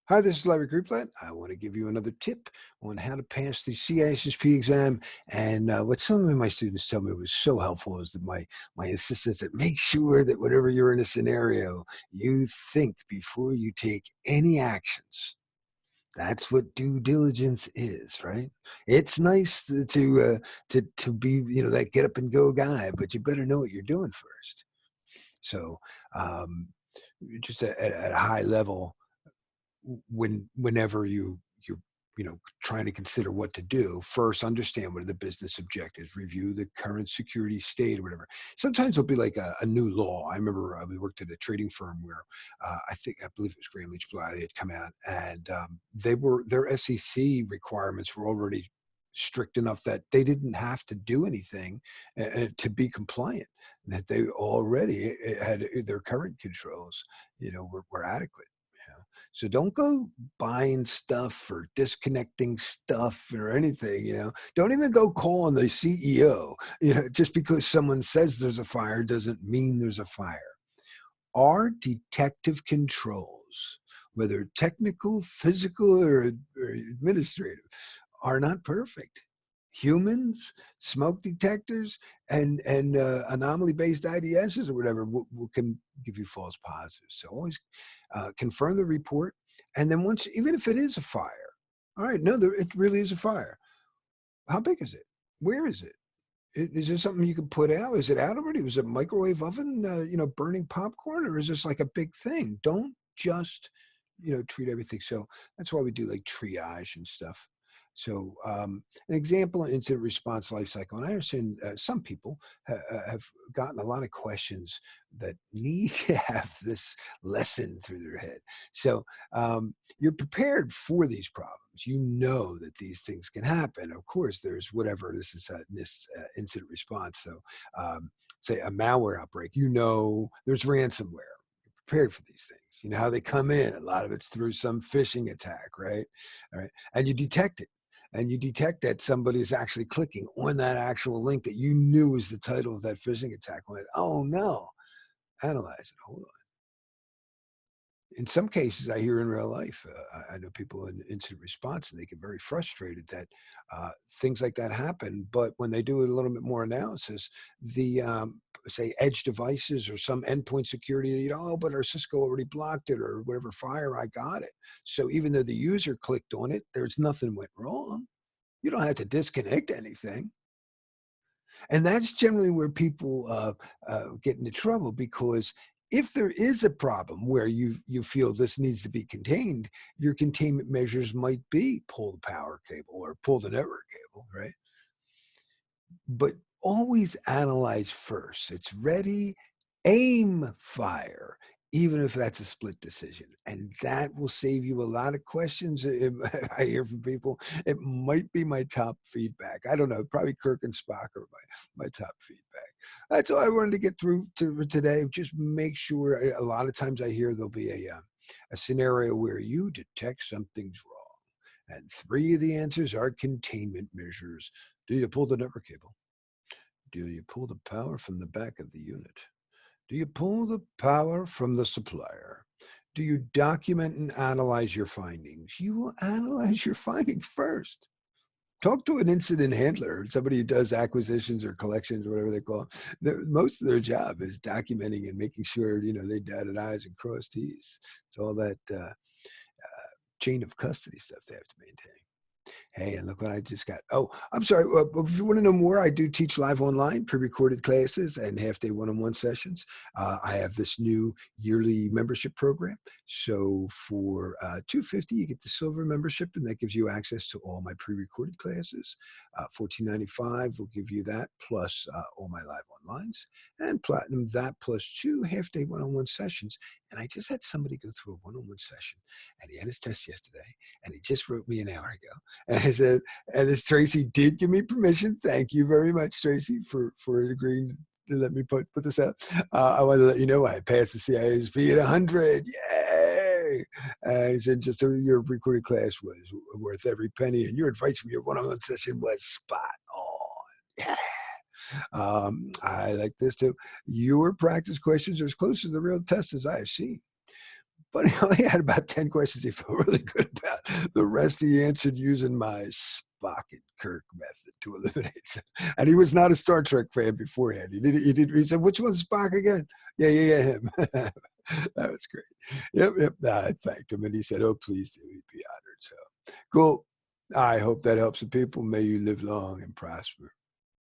Hi, this is Larry Greenblatt. I want to give you another tip on how to pass the CISSP exam. And what some of my students tell me was so helpful is that my insistence that make sure that whenever you're in a scenario, you think before you take any actions. That's what due diligence is, right? It's nice to be that get up and go guy, but you better know what you're doing first. So um, just at a high level whenever you're trying to consider what to do, first understand what are the business objectives, review the current security state or whatever. Sometimes it'll be like a new law. I remember we worked at a trading firm where I believe it was Greenblatt had come out, and their SEC requirements were already strict enough that they didn't have to do anything to be compliant, that they already had their current controls were adequate. So don't go buying stuff or disconnecting stuff or anything. Don't even go calling the CEO. Just because someone says there's a fire doesn't mean there's a fire. Our detective controls, whether technical, physical, or administrative, are not perfect. Humans, smoke detectors, and anomaly-based IDSs or whatever can give you false positives. So always confirm the report, and then once, even if it is a fire, all right, no, it really is a fire. How big is it? Where is it? Is there something you can put out? Is it out already? Was it a microwave oven, burning popcorn, or is this like a big thing? Don't just, treat everything. So that's why we do like triage and stuff. So an example of incident response life cycle, and I understand some people have gotten a lot of questions that need to have this lesson through their head. So you're prepared for these problems. You know that these things can happen. Of course, there's whatever this incident response. So, say a malware outbreak. There's ransomware. You're prepared for these things. You know how they come in. A lot of it's through some phishing attack, right? All right, and you detect it. And you detect that somebody is actually clicking on that actual link that you knew was the title of that phishing attack. Went, oh no, analyze it. Hold on. In some cases, I hear in real life, I know people in incident response, and they get very frustrated that things like that happen. But when they do a little bit more analysis, the say edge devices or some endpoint security, oh, but our Cisco already blocked it or whatever fire, I got it. So even though the user clicked on it, there's nothing went wrong. You don't have to disconnect anything. And that's generally where people get into trouble, because if there is a problem where you feel this needs to be contained, your containment measures might be pull the power cable or pull the network cable, right? But always analyze first. It's ready, aim, fire, even if that's a split decision. And that will save you a lot of questions. I hear from people, it might be my top feedback. I don't know, probably Kirk and Spock are my top feedback. That's all I wanted to get through to today. Just make sure, a lot of times I hear there'll be a scenario where you detect something's wrong. And three of the answers are containment measures. Do you pull the network cable? Do you pull the power from the back of the unit? Do you pull the power from the supplier? Do you document and analyze your findings? You will analyze your findings first. Talk to an incident handler, somebody who does acquisitions or collections, or whatever they call it. Most of their job is documenting and making sure, they dotted I's and crossed T's. It's all that chain of custody stuff they have to maintain. Hey, and look what I just got. Oh, I'm sorry. If you want to know more, I do teach live online, pre-recorded classes, and half-day one-on-one sessions. I have this new yearly membership program. So for $250, you get the silver membership, and that gives you access to all my pre-recorded classes. $14.95 will give you that, plus all my live onlines. And platinum, that plus two half-day one-on-one sessions. And I just had somebody go through a one-on-one session, and he had his test yesterday, and he just wrote me an hour ago. And I said, and this Tracy did give me permission. Thank you very much, Tracy, for agreeing to let me put this out. I want to let you know I passed the CISSP at 100. Yay! And he said, just so your recorded class was worth every penny, and your advice from your one-on-one session was spot on. Yeah. I like this too. Your practice questions are as close to the real test as I have seen. but he only had about 10 questions he felt really good about. The rest he answered using my Spock and Kirk method to eliminate some. And he was not a Star Trek fan beforehand. He said, which one's Spock again? Yeah, yeah, yeah, him. That was great. Yep, yep. I thanked him and he said, oh, please do. He'd be honored. So cool. I hope that helps the people. May you live long and prosper.